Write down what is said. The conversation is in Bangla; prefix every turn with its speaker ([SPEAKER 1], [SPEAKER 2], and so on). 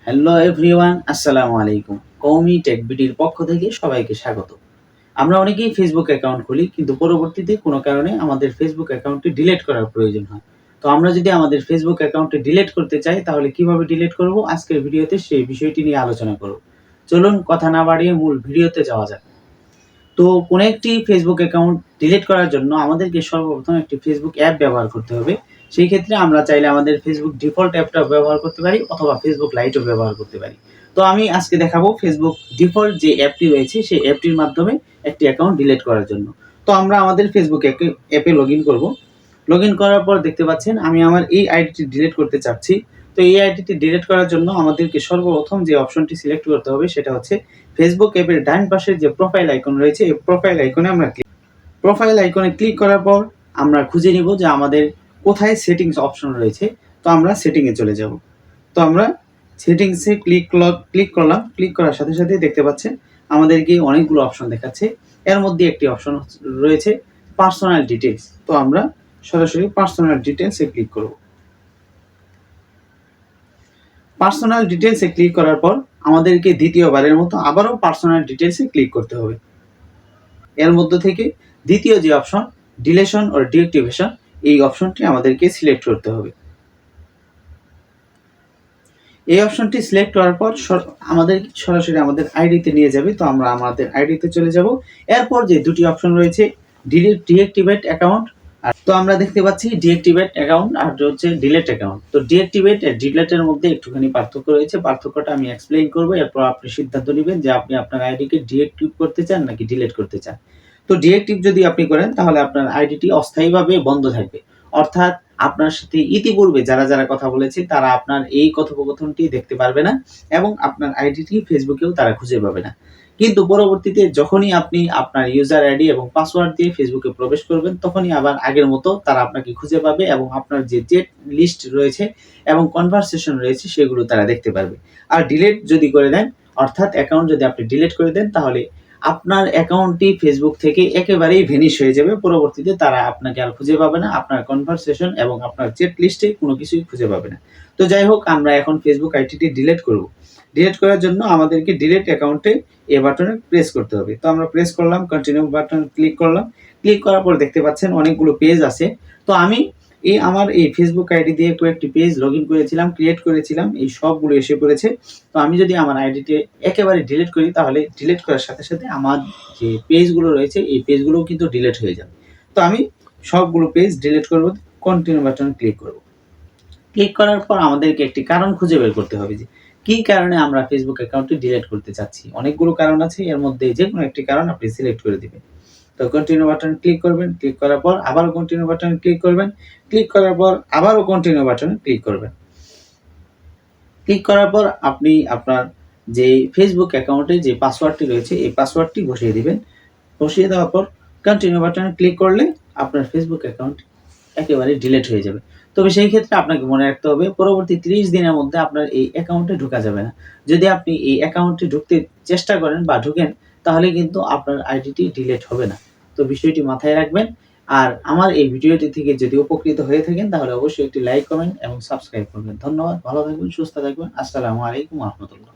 [SPEAKER 1] হ্যালো এভরিওয়ান, আসসালামু আলাইকুম। কওমি টেক বিডির পক্ষ থেকে সবাইকে স্বাগত। আমরা অনেকেই ফেসবুক অ্যাকাউন্ট খুলি, কিন্তু পরবর্তীতে কোনো কারণে আমাদের ফেসবুক অ্যাকাউন্টটি ডিলিট করার প্রয়োজন হয়। তো আমরা যদি আমাদের ফেসবুক অ্যাকাউন্টটি ডিলিট করতে চাই, তাহলে কিভাবে ডিলিট করব? আজকের ভিডিওতে সেই বিষয়টি নিয়ে আলোচনা করব। চলুন কথা না বাড়িয়ে মূল ভিডিওতে যাওয়া যাক। তো কোনো একটি ফেসবুক অ্যাকাউন্ট ডিলিট করার জন্য আমাদেরকে সর্বপ্রথম একটি ফেসবুক অ্যাপ ব্যবহার করতে হবে। সেই ক্ষেত্রে আমরা চাইলে আমাদের ফেসবুক ডিফল্ট অ্যাপটাও ব্যবহার করতে পারি, অথবা ফেসবুক লাইটও ব্যবহার করতে পারি। তো আমি আজকে দেখাবো ফেসবুক ডিফল্ট যে অ্যাপটি রয়েছে সেই অ্যাপটির মাধ্যমে একটি অ্যাকাউন্ট ডিলিট করার জন্য। তো আমরা আমাদের ফেসবুক অ্যাপে লগইন করব। লগইন করার পর দেখতে পাচ্ছেন আমি আমার এই আইডিটি ডিলিট করতে চাচ্ছি। তো এই আইডিটি ডিলিট করার জন্য আমাদেরকে সর্বপ্রথম যে অপশনটি সিলেক্ট করতে হবে সেটা হচ্ছে ফেসবুক অ্যাপের ডান পাশে যে প্রোফাইল আইকন রয়েছে, এই প্রোফাইল আইকনে ক্লিক করার পর আমরা খুঁজে নিব যে আমাদের কোথায় সেটিংস অপশন রয়েছে। তো আমরা সেটিংয়ে চলে যাব। তো আমরা সেটিংসে ক্লিক করলাম। ক্লিক করার সাথে সাথে দেখতে পাচ্ছেন আমাদেরকে অনেকগুলো অপশন দেখাচ্ছে। এর মধ্যে একটি অপশন রয়েছে পার্সোনাল ডিটেইলস। তো আমরা সরাসরি পার্সোনাল ডিটেইলসে ক্লিক করব। পার্সোনাল ডিটেইলসে ক্লিক করার পর আমাদেরকে দ্বিতীয়বারের মতো আবারও পার্সোনাল ডিটেইলসে ক্লিক করতে হবে। এর মধ্যে থেকে দ্বিতীয় যে অপশন ডিলেশন অর ডিঅ্যাক্টিভেশন, এই অপশনটি আমাদেরকে সিলেক্ট করতে হবে। এই অপশনটি সিলেক্ট করার পর আমাদের সরাসরি আমাদের আইডিতে নিয়ে যাবে। তো আমরা আমাদের আইডিতে চলে যাব। এরপর যে দুটি অপশন রয়েছে ডিঅ্যাক্টিভেট অ্যাকাউন্ট, তো আমরা দেখতে পাচ্ছি ডিঅ্যাক্টিভেট অ্যাকাউন্ট আর হচ্ছে ডিলিট অ্যাকাউন্ট। তো ডিঅ্যাক্টিভেট আর ডিলিটের মধ্যে একটুখানি পার্থক্য রয়েছে। পার্থক্যটা আমি এক্সপ্লেইন করব, এরপর আপনি সিদ্ধান্ত নেবেন যে আপনি আপনার আইডিকে ডিঅ্যাক্টিভ করতে চান নাকি ডিলিট করতে চান। তো ডিঅ্যাক্টিভ যদি আপনি করেন তাহলে আপনার আইডিটি অস্থায়ীভাবে বন্ধ থাকবে। অর্থাৎ আপনার সাথে ইতিপূর্বে যারা কথা বলেছে তারা আপনার এই কথোপকথনটি দেখতে পারবে না, এবং আপনার আইডিটি ফেসবুকেও তারা খুঁজে পাবে না। কিন্তু পরবর্তীতে যখনই আপনি আপনার ইউজার আইডি এবং পাসওয়ার্ড দিয়ে ফেসবুকে প্রবেশ করবেন, তখনই আবার আগের মতো তারা আপনাকে খুঁজে পাবে, এবং আপনার যে চ্যাট লিস্ট রয়েছে এবং কনভারসেশন রয়েছে সেগুলো তারা দেখতে পারবে। আর ডিলিট যদি করে দেন, অর্থাৎ অ্যাকাউন্ট যদি আপনি ডিলিট করে দেন, তাহলে আপনার অ্যাকাউন্টটি ফেসবুক থেকে একেবারেই ভ্যানিশ হয়ে যাবে। পরবর্তীতে তারা আপনাকে আর খুঁজে পাবে না, আপনার কনভারসেশন এবং আপনার চ্যাট লিস্টে কোনো কিছুই খুঁজে পাবে না। তো যাই হোক, আমরা এখন ফেসবুক আইডিটি ডিলিট করব। ডিলিট করার জন্য আমাদেরকে ডিলিট অ্যাকাউন্টে এ বাটনে প্রেস করতে হবে। তো আমরা প্রেস করলাম, কন্টিনিউ বাটন ক্লিক করলাম। ক্লিক করার পর দেখতে পাচ্ছেন অনেকগুলো পেজ আছে। তো আমি আমার এই ফেসবুক আইডি দিয়ে কয়েকটি পেজ লগইন করেছিলাম, ক্রিয়েট করেছিলাম, এই সবগুলো এসে পড়েছে। তো আমি যদি আমার আইডিটি একেবারে ডিলিট করি, তাহলে ডিলিট করার সাথে সাথে আমার যে পেজগুলো রয়েছে এই পেজগুলোও কিন্তু ডিলিট হয়ে যাবে। তো আমি সবগুলো পেজ ডিলিট করব। কন্টিনিউ বাটন ক্লিক করব। ক্লিক করার পর আমাদেরকে একটি কারণ খুঁজে বের করতে হবে যে কি কারণে আমরা ফেসবুক অ্যাকাউন্টটি ডিলিট করতে চাচ্ছি। অনেকগুলো কারণ আছে, এর মধ্যে যে কোনো একটি কারণ আপনি সিলেক্ট করে দিবেন। তো কন্টিনিউ বাটন ক্লিক করবেন। ক্লিক করার পর আবারও কন্টিনিউ বাটন ক্লিক করবেন। ক্লিক করার পর আবারও কন্টিনিউ বাটনে ক্লিক করবেন। ক্লিক করার পর আপনি আপনার যে ফেসবুক অ্যাকাউন্টে যে পাসওয়ার্ডটি রয়েছে এই পাসওয়ার্ডটি বসিয়ে দিবেন। বসিয়ে দেওয়ার পর কন্টিনিউ বাটনে ক্লিক করলে আপনার ফেসবুক অ্যাকাউন্ট একেবারে ডিলিট হয়ে যাবে। তবে সেই ক্ষেত্রে আপনাকে মনে রাখতে হবে পরবর্তী 30 দিনের মধ্যে আপনার এই অ্যাকাউন্টে ঢোকা যাবে না। যদি আপনি এই অ্যাকাউন্টে ঢুকতে চেষ্টা করেন বা ঢোকেন, তাহলে কিন্তু আপনার আইডিটি ডিলিট হবে না। তো বিষয়টি মাথায় রাখবেন। আর আমার এই ভিডিওটি থেকে যদি উপকৃত হয়ে থাকেন, তাহলে অবশ্যই একটি লাইক, কমেন্ট এবং সাবস্ক্রাইব করবেন। ধন্যবাদ। ভালো থাকবেন, সুস্থ থাকবেন। আসসালামু আলাইকুম ওয়া রাহমাতুল্লাহ।